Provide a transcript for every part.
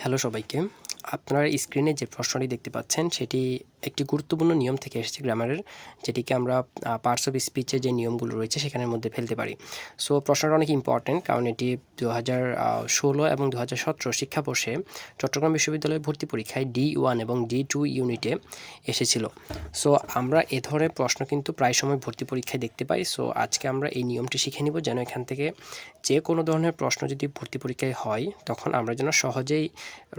Hello সবাইকে। আপনারা স্ক্রিনে যে প্রশ্নটি দেখতে পাচ্ছেন সেটি একটি গুরুত্বপূর্ণ নিয়ম থেকে এসেছে গ্রামারের, যেটিকে আমরা পার্টস অফ স্পিচের যে নিয়মগুলো রয়েছে সেখানের মধ্যে ফেলতে পারি। সো প্রশ্নটা অনেক ইম্পর্ট্যান্ট, কারণ এটি 2016 এবং 2017 শিক্ষাবর্ষে চট্টগ্রাম বিশ্ববিদ্যালয়ের ভর্তি পরীক্ষায় D1 এবং D2 ইউনিটে এসেছিল। সো আমরা এ ধরনের প্রশ্ন কিন্তু প্রায় সময় ভর্তি পরীক্ষায় দেখতে পাই। সো আজকে আমরা এই নিয়মটি শিখে নিব, যেন এখান থেকে যে কোনো ধরনের প্রশ্ন যদি ভর্তি পরীক্ষায় হয় তখন আমরা যেন সহজেই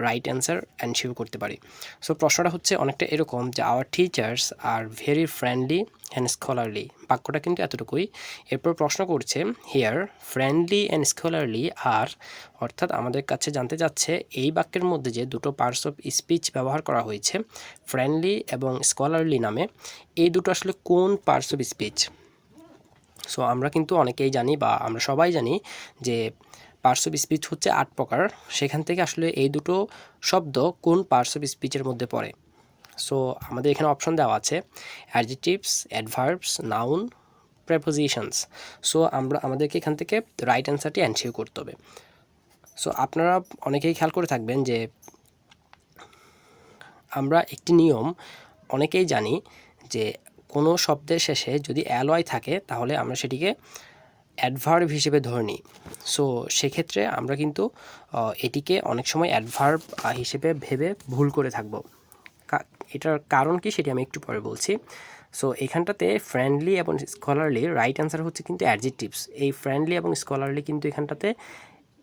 রাইট অ্যান্সার এনশিওর করতে পারি। সো প্রশ্নটা হচ্ছে অনেকটা এরকম যে our teachers are very friendly and scholarly. বাক্যটা কিন্তু এতটুকুই। এরপর প্রশ্ন করছে হিয়ার ফ্রেন্ডলি অ্যান্ড স্কলারলি আর, অর্থাৎ আমাদের কাছে জানতে চাচ্ছে এই বাক্যের মধ্যে যে দুটো পার্টস অফ স্পিচ ব্যবহার করা হয়েছে ফ্রেন্ডলি এবং স্কলারলি নামে, এই দুটো আসলে কোন পার্টস অফ স্পিচ। সো আমরা কিন্তু অনেকেই জানি বা আমরা সবাই জানি যে পার্টস অফ স্পিচ হচ্ছে 8 প্রকার। সেখান থেকে আসলে এই দুটো শব্দ কোন পার্টস অফ স্পিচের মধ্যে পড়ে। সো আমাদের এখানে অপশন দেওয়া আছে adjectives, adverbs, noun, prepositions. So আমাদেরকে এখান থেকে রাইট অ্যান্সারটি এনশিওর করতে হবে। সো আপনারা অনেকেই খেয়াল করে থাকবেন যে আমরা একটি নিয়ম অনেকেই জানি যে কোনো শব্দের শেষে যদি অ্যালয় থাকে তাহলে আমরা সেটিকে অ্যাডভার্ব হিসেবে ধরে নিই। সো সেক্ষেত্রে আমরা কিন্তু এটিকে অনেক সময় অ্যাডভার্ব হিসেবে ভেবে ভুল করে থাকব। এটার কারণ কি সেটি আমি একটু পরে বলছি। সো এখানটাতে ফ্রেন্ডলি এবং স্কলারলি রাইট অ্যান্সার হচ্ছে কিন্তু অ্যাডজেক্টিভস। এই ফ্রেন্ডলি এবং স্কলারলি কিন্তু এখানটাতে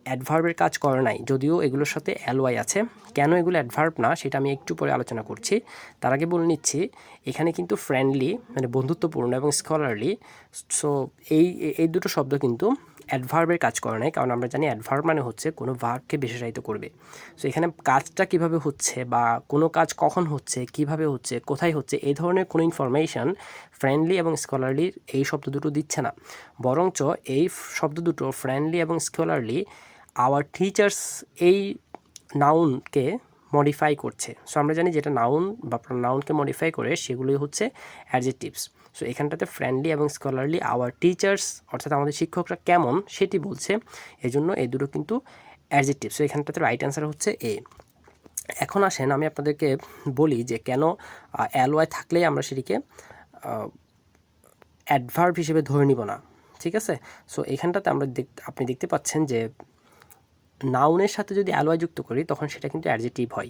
অ্যাডভার্বের কাজ করে নাই, যদিও এগুলোর সাথে অ্যালওয়াই আছে। কেন এগুলো অ্যাডভার্ব না সেটা আমি একটু পরে আলোচনা করছি। তার আগে বলে নিচ্ছি এখানে কিন্তু ফ্রেন্ডলি মানে বন্ধুত্বপূর্ণ এবং স্কলারলি, সো এই দুটো শব্দ কিন্তু অ্যাডভার্বের কাজ করে নাই, কারণ আমরা জানি অ্যাডভার্ব মানে হচ্ছে কোনো ভার্বকে বিশেষায়িত করবে। সো এখানে কাজটা কিভাবে হচ্ছে বা কোনো কাজ কখন হচ্ছে, কিভাবে হচ্ছে, কোথায় হচ্ছে, এই ধরনের কোনো ইনফরমেশান ফ্রেন্ডলি এবং স্কলারলির এই শব্দ দুটো দিচ্ছে না। বরঞ্চ এই শব্দ দুটো ফ্রেন্ডলি এবং স্কলারলি আওয়ার টিচার্স এই নাউনকে মডিফাই করছে। সো আমরা জানি যেটা নাউন বা নাউনকে মডিফাই করে সেগুলোই হচ্ছে অ্যাডজেক্টিভস। সো এখানটাতে ফ্রেন্ডলি এবং স্কলারলি আওয়ার টিচার্স অর্থাৎ আমাদের শিক্ষকরা কেমন সেটি বলছে, এজন্য এই দুটো কিন্তু অ্যাডজেক্টিভ। সো এখানটাতে রাইট অ্যান্সার হচ্ছে এ। এখন আসেন আমি আপনাদেরকে বলি যে কেন অ্যালওয়াই থাকলেই আমরা সেটিকে অ্যাডভার্ব হিসেবে ধরে নিব না। ঠিক আছে। সো এখানটাতে আপনি দেখতে পাচ্ছেন যে নাউনের সাথে যদি অ্যালওয়াই যুক্ত করি তখন সেটা কিন্তু অ্যাডজেক্টিভ হয়।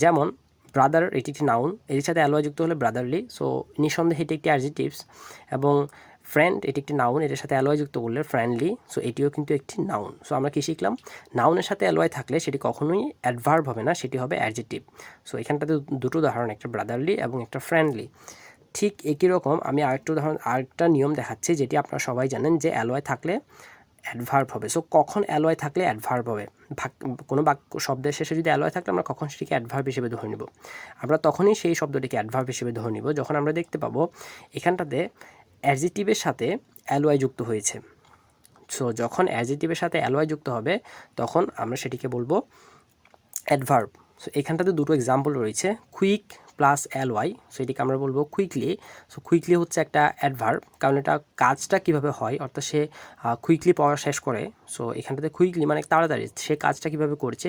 যেমন ব্রাদার, এটি একটি নাউন, এটির সাথে অ্যালওয়াই যুক্ত হলে ব্রাদারলি, সো নিঃসন্দেহে এটি একটি অ্যাডজেক্টিভস। এবং ফ্রেন্ড, এটি একটি নাউন, এটার সাথে অ্যালওয়াই যুক্ত করলে ফ্রেন্ডলি, সো এটিও কিন্তু একটি নাউন। সো আমরা কী শিখলাম, নাউনের সাথে অ্যালওয়াই থাকলে সেটি কখনোই অ্যাডভার্ব হবে না, সেটি হবে অ্যাডজেক্টিভ। সো এখানটাতে দুটো উদাহরণ, একটা ব্রাদারলি এবং একটা ফ্রেন্ডলি। ঠিক একই রকম আমি আরেকটা নিয়ম দেখাচ্ছি, যেটি আপনারা সবাই জানেন যে অ্যালওয়াই থাকলে অ্যাডভার্ব হবে। সো কখন অ্যালওয়াই থাকলে অ্যাডভার্ব হবে, কোনো বাক্য শব্দের শেষে যদি অ্যালওয়াই থাকলে আমরা কখন সেটিকে অ্যাডভার্ব হিসেবে ধরে নিব। আমরা তখনই সেই শব্দটিকে অ্যাডভার্ব হিসেবে ধরে নিব যখন আমরা দেখতে পাবো এখানটাতে অ্যাডজেক্টিভের সাথে অ্যালওয়াই যুক্ত হয়েছে। সো যখন অ্যাডজেক্টিভের সাথে অ্যালওয়াই যুক্ত হবে তখন আমরা সেটিকে বলবো অ্যাডভার্ব। সো এখানটাতে দুটো এক্সাম্পল রয়েছে, কুইক প্লাস অ্যালওয়াই, সো এটিকে আমরা বলবো কুইকলি। সো কুইকলি হচ্ছে একটা অ্যাডভার্ব, কারণ এটা কাজটা কীভাবে হয়, অর্থাৎ সে কুইকলি পড়া শেষ করে। সো এখানটাতে কুইকলি মানে তাড়াতাড়ি, সে কাজটা কীভাবে করছে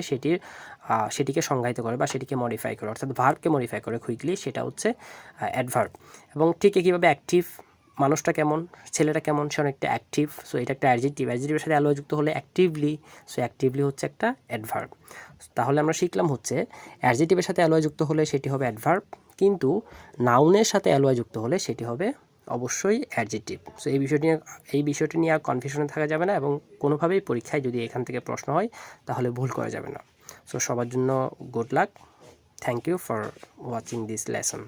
সেটিকে সংজ্ঞায়িত করে বা সেটিকে মডিফাই করে, অর্থাৎ ভার্বকে মডিফাই করে কুইকলি, সেটা হচ্ছে অ্যাডভার্ব। এবং ঠিক একইভাবে অ্যাক্টিভ, মানুষটা কেমন, ছেলেটা কেমন, সে অনেকটা অ্যাক্টিভ, সো এটা একটা অ্যাডজেক্টিভ। অ্যাডজেক্টিভের সাথে অ্যালওয়াই যুক্ত হলে অ্যাক্টিভলি, সো অ্যাক্টিভলি হচ্ছে একটা অ্যাডভার্ব। তাহলে আমরা শিখলাম হচ্ছে অ্যাডজেক্টিভের সাথে অ্যালওয়াই যুক্ত হলে সেটি হবে অ্যাডভার্ব, কিন্তু নাউনের সাথে অ্যালওয়াই যুক্ত হলে সেটি হবে অবশ্যই অ্যাডজেক্টিভ। সো এই বিষয়টি নিয়ে আর কনফিউশনে থাকা যাবে না, এবং কোনোভাবেই পরীক্ষায় যদি এখান থেকে প্রশ্ন হয় তাহলে ভুল করা যাবে না। সো সবার জন্য good luck. Thank you for watching this lesson.